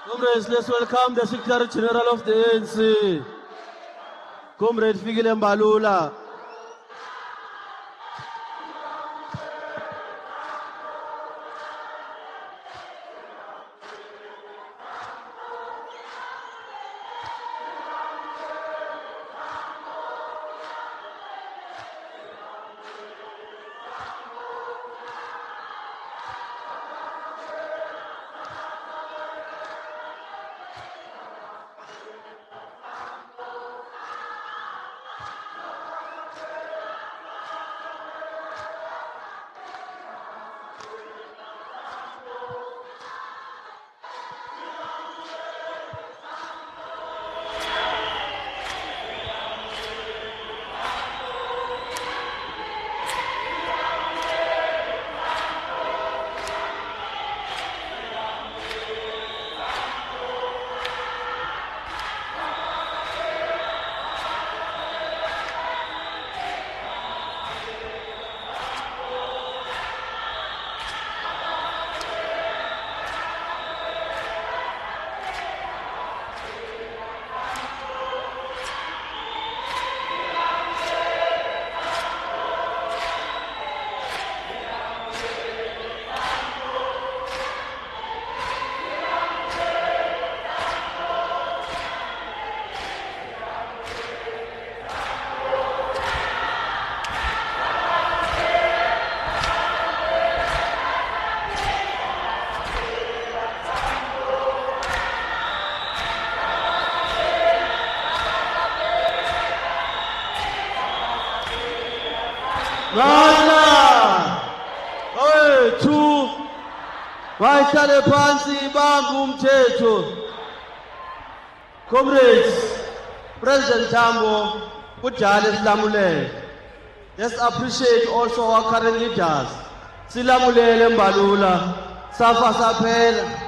Comrades, let's welcome the Secretary General of the ANC, Comrade Fikile Mbalula. Two, bahlale phansi bambe umthetho. Comrades, President Tambo, kudala silamulele. Let's appreciate also our current leaders. Silamulele Mbalula, safa saphela.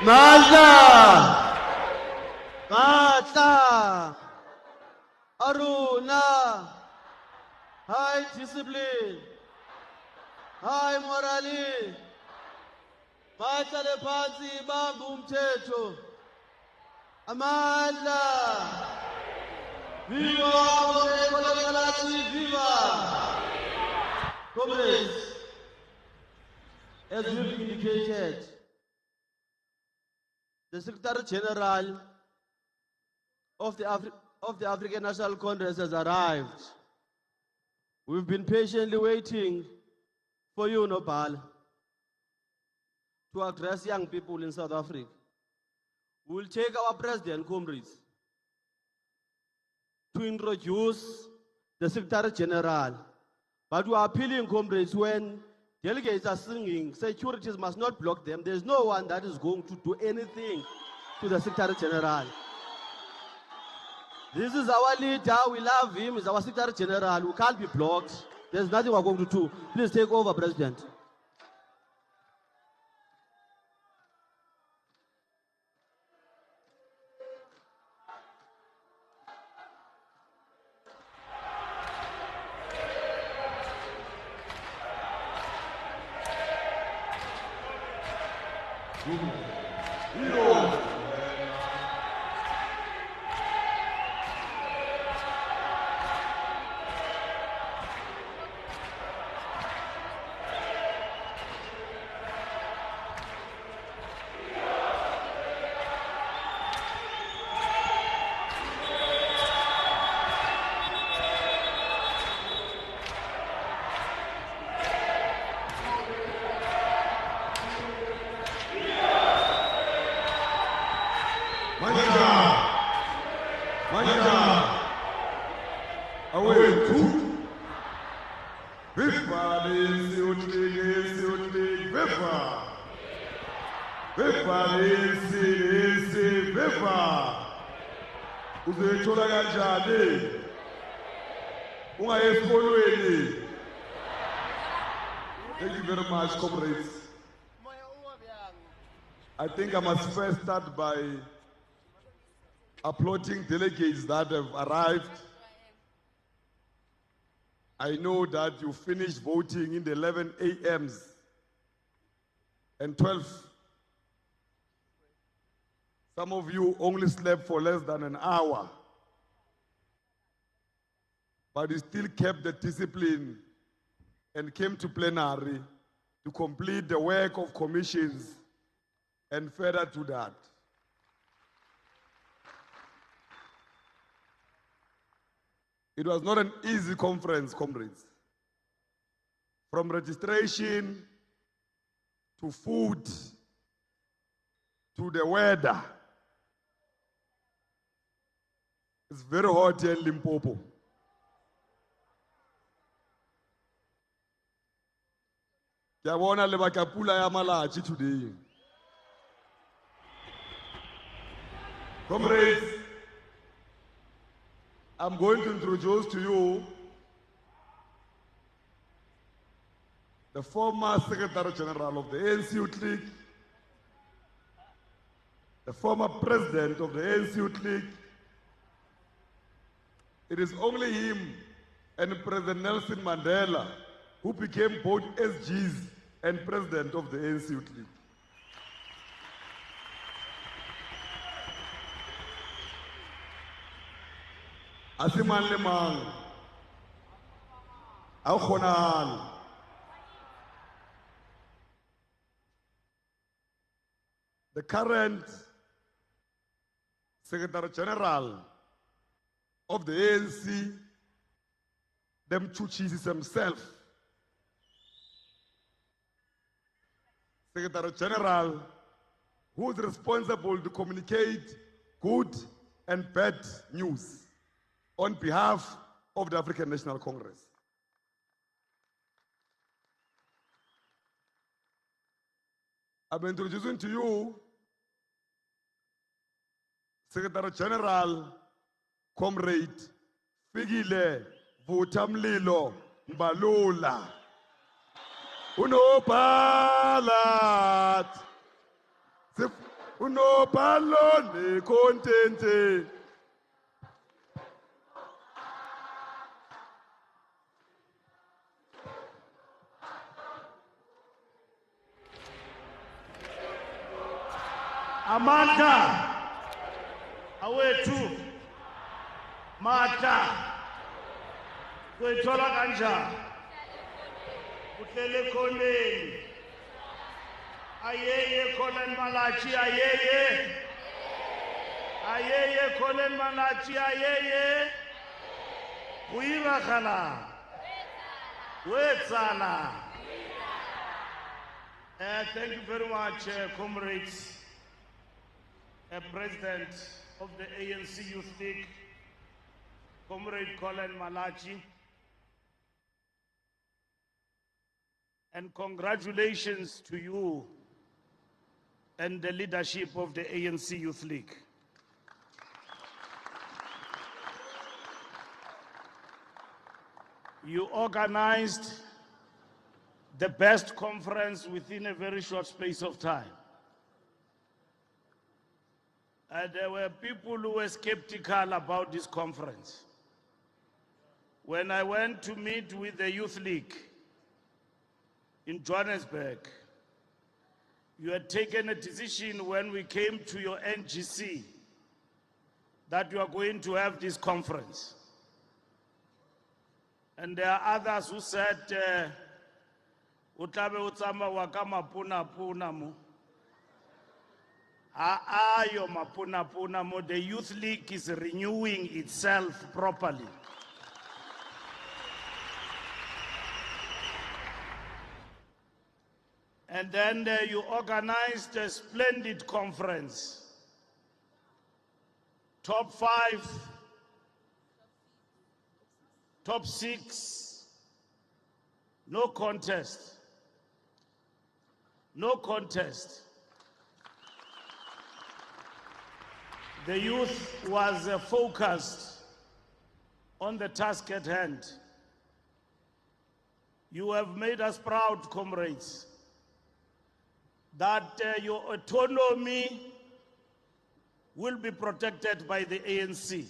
Mazda, Matla, Aruna, high discipline, high morality, bahlale phansi bambe umthetho. Amandla, viva, viva. Comrades, as we've indicated, the Secretary General of the African National Congress has arrived. We've been patiently waiting for you, Nobal, to address young people in South Africa. We'll take our President, comrades, to introduce the Secretary General. But we are appealing, comrades, when delegates are singing, securities must not block them. There's no one that is going to do anything to the Secretary General. This is our leader. We love him. He's our Secretary General. We can't be blocked. There's nothing we're going to do. Please take over, President. Uzayithola kanjani? Ungaye esikolweni. Thank you very much, comrades. I think I must first start by applauding delegates that have arrived. I know that you finished voting in the 11 a.m.s and 12. Some of you only slept for less than an hour, but you still kept the discipline and came to plenary to complete the work of commissions and further to that. It was not an easy conference, comrades. From registration to food to the weather. It's very hot here in Limpopo. Yabona le bakapula ya malachi today. Comrades, I'm going to introduce to you the former Secretary General of the ANC Youth League, the former President of the ANC Youth League. It is only him and President Nelson Mandela who became both SGs and President of the ANC Youth League. Asiman lemang, au khonang. The current Secretary General of the ANC, them chuchis himself. Secretary General, who is responsible to communicate good and bad news on behalf of the African National Congress. I'm introducing to you Secretary General, Comrade Fikile Vutamlilo Mbalula. Unobalat. Unobalo ne kontente. Amanda awethu Mata kwethola kanjani uhlele khoneni ayeye khona Malachi ayeye khona Malachi ayeye uyiragala wetsana. Thank you very much, comrades. President of the ANC Youth League, Comrade Colin Malachi, and congratulations to you and the leadership of the ANC Youth League. You organized the best conference within a very short space of time. There were people who were skeptical about this conference. When I went to meet with the Youth League in Johannesburg, You had taken a decision when we came to your NGC that you are going to have this conference. And there are others who said, "Utabe utsama wakama puna puna mu." Ayo mapuna puna mo. The Youth League is renewing itself properly. And then you organized a splendid conference. Top 5, top 6, no contest. No contest. The youth was focused on the task at hand. You have made us proud, comrades, that your autonomy will be protected by the ANC,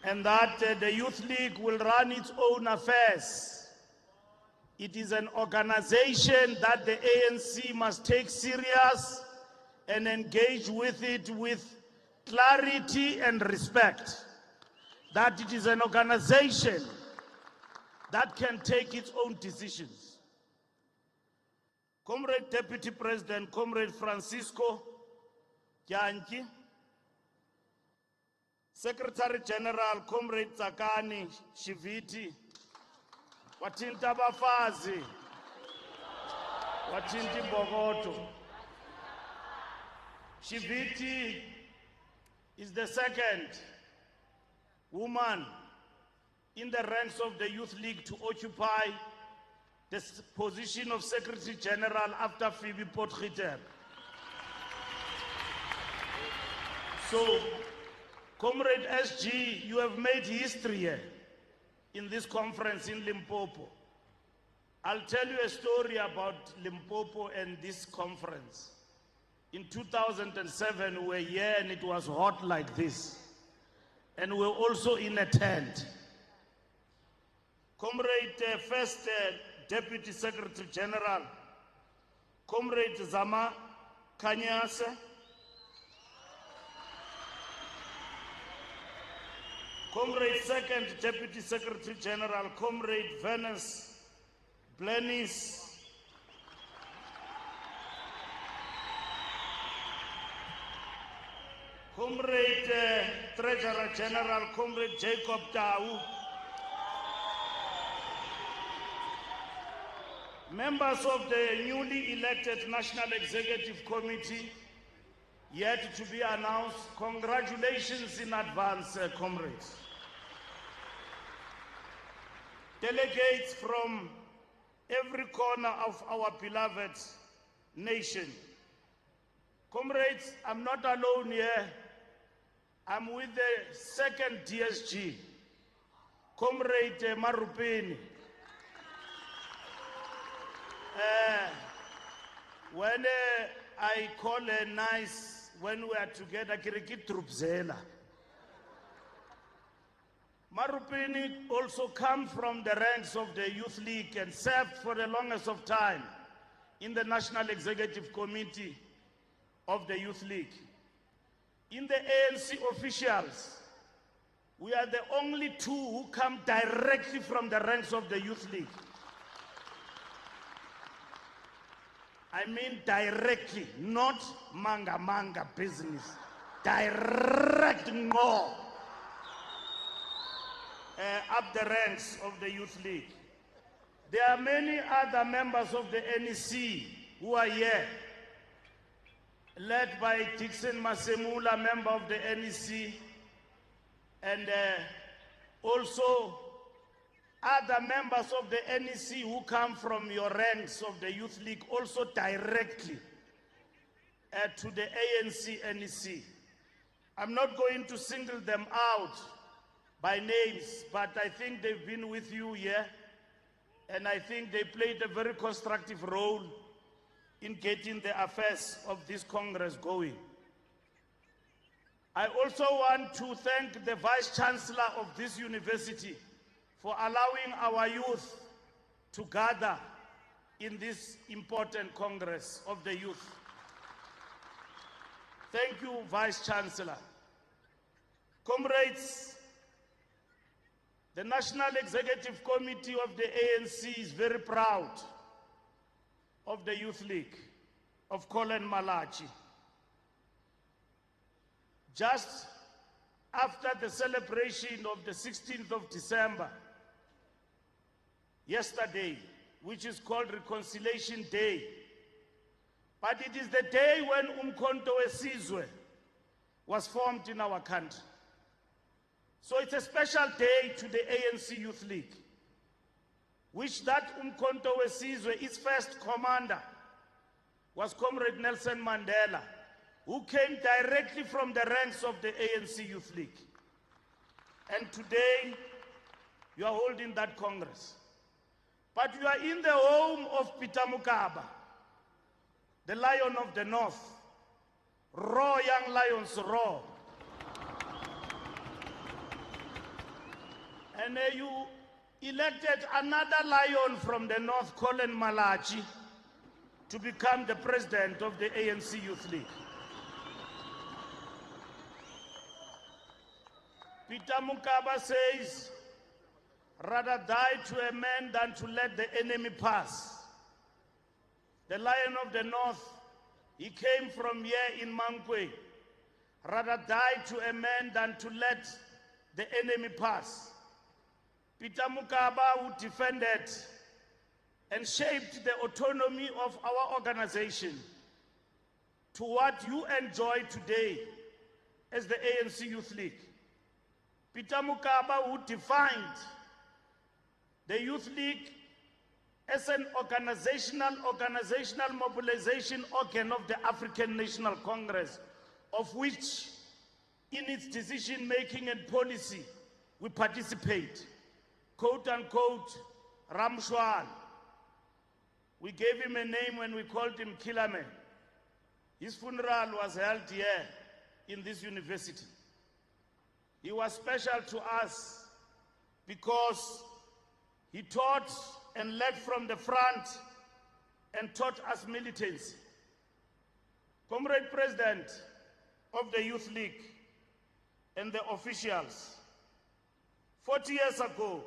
and that the Youth League will run its own affairs. It is an organization that the ANC must take serious and engage with it with clarity and respect. That it is an organization that can take its own decisions. Comrade Deputy President, Comrade Francisco Kyanki, Secretary General, Comrade Tsakani Shiviti, Watinta Bafazi, Watinti Bogoto. Shiviti is the second woman in the ranks of the Youth League to occupy the position of Secretary General after Phoebe Potgieter. So, Comrade SG, you have made history here in this conference in Limpopo. I'll tell you a story about Limpopo and this conference. In 2007, we were here and it was hot like this. And we were also in a tent. Comrade First Deputy Secretary General, Comrade Zama Kanyase, Comrade Second Deputy Secretary General, Comrade Venus Blenis, Comrade Treasurer General, Comrade Jacob Tau, members of the newly elected National Executive Committee, yet to be announced. Congratulations in advance, comrades. Delegates from every corner of our beloved nation. Comrades, I'm not alone here. I'm with the second DSG, Comrade Marupeni. When I call her nice, when we are together, Kiriki Trupzela. Marupeni also comes from the ranks of the Youth League and served for the longest of time in the National Executive Committee of the Youth League. In the ANC officials, we are the only two who come directly from the ranks of the Youth League. I mean directly, not manga business. Direct more up the ranks of the Youth League. There are many other members of the NEC who are here, led by Dixon Masemula, member of the NEC, and also other members of the NEC who come from your ranks of the Youth League, also directly to the ANC NEC. I'm not going to single them out by names, but I think they've been with you here, and I think they played a very constructive role in getting the affairs of this Congress going. I also want to thank the Vice Chancellor of this university for allowing our youth to gather in this important Congress of the Youth. Thank you, Vice Chancellor. Comrades, the National Executive Committee of the ANC is very proud of the Youth League of Colin Malachi. Just after the celebration of the 16th of December, yesterday, which is called Reconciliation Day, but it is the day when Umkhonto weSizwe was formed in our country. So it's a special day to the ANC Youth League, which that Umkhonto weSizwe, its first commander, was Comrade Nelson Mandela, who came directly from the ranks of the ANC Youth League. And today, you are holding that Congress. But you are in the home of Peter Mokaba, the Lion of the North. Roar, young lions, roar. And you elected another lion from the North, Colin Malachi, to become the president of the ANC Youth League. Peter Mokaba says, rather die to a man than to let the enemy pass. The Lion of the North, he came from here in Mankwe. Rather die to a man than to let the enemy pass. Peter Mokaba, who defended and shaped the autonomy of our organization to what you enjoy today as the ANC Youth League. Peter Mokaba, who defined the Youth League as an organizational mobilization organ of the African National Congress, of which in its decision-making and policy we participate, quote unquote, Ramshwal. We gave him a name when we called him Kilame. His funeral was held here in this university. He was special to us because he taught and led from the front and taught us militancy. Comrade President of the Youth League and the officials, 40 years ago,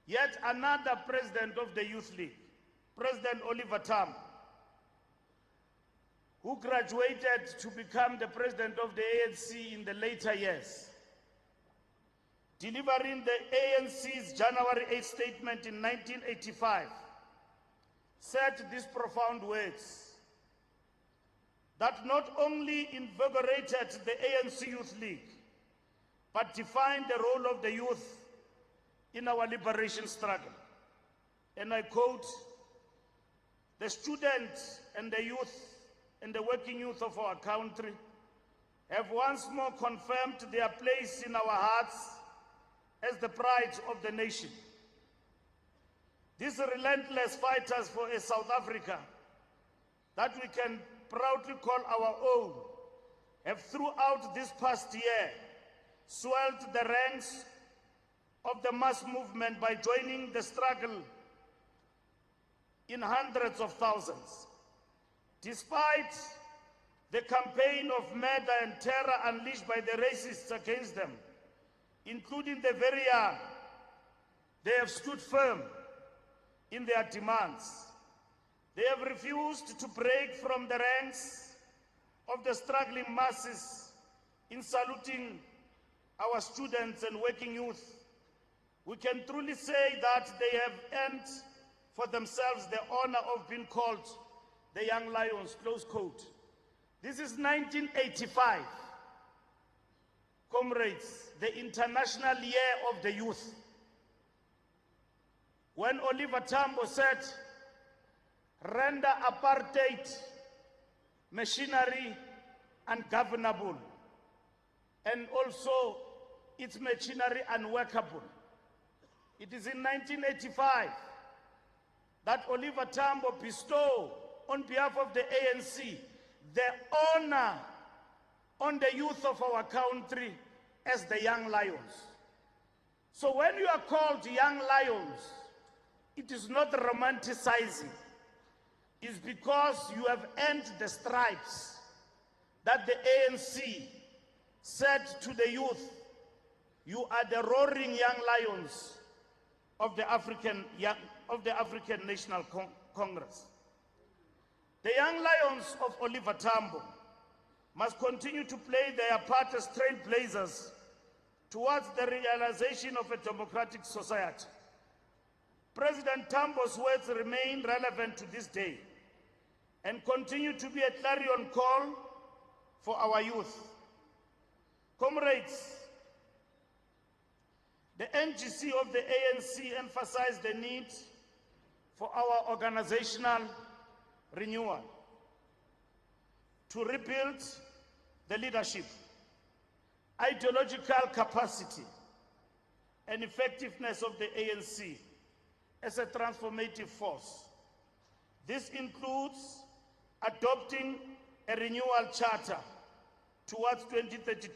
yet another president of the Youth League, President Oliver Tambo, who graduated to become the president of the ANC in the later years, delivering the ANC's January 8 statement in 1985, said these profound words that not only invigorated the ANC Youth League, but defined the role of the youth in our liberation struggle. And I quote, "The students and the youth and the working youth of our country have once more confirmed their place in our hearts as the pride of the nation. These relentless fighters for a South Africa that we can proudly call our own have throughout this past year swelled the ranks of the mass movement by joining the struggle in hundreds of thousands. Despite the campaign of murder and terror unleashed by the racists against them, including the very young, they have stood firm in their demands. They have refused to break from the ranks of the struggling masses in saluting our students and working youth. We can truly say that they have earned for themselves the honor of being called the Young Lions," close quote. This is 1985. Comrades, the International Year of the Youth. When Oliver Tambo said, "Render apartheid machinery ungovernable, and also its machinery unworkable." It is in 1985 that Oliver Tambo bestowed, on behalf of the ANC, the honor on the youth of our country as the Young Lions. So when you are called Young Lions, it is not romanticizing, is because you have earned the stripes that the ANC said to the youth, you are the roaring young lions of the African National Congress. The young lions of Oliver Tambo must continue to play their part as trailblazers towards the realization of a democratic society. President Tambo's words remain relevant to this day and continue to be a clarion call for our youth. Comrades, the NGC of the ANC emphasized the need for our organizational renewal to rebuild the leadership, ideological capacity, and effectiveness of the ANC as a transformative force. This includes adopting a renewal charter towards 2032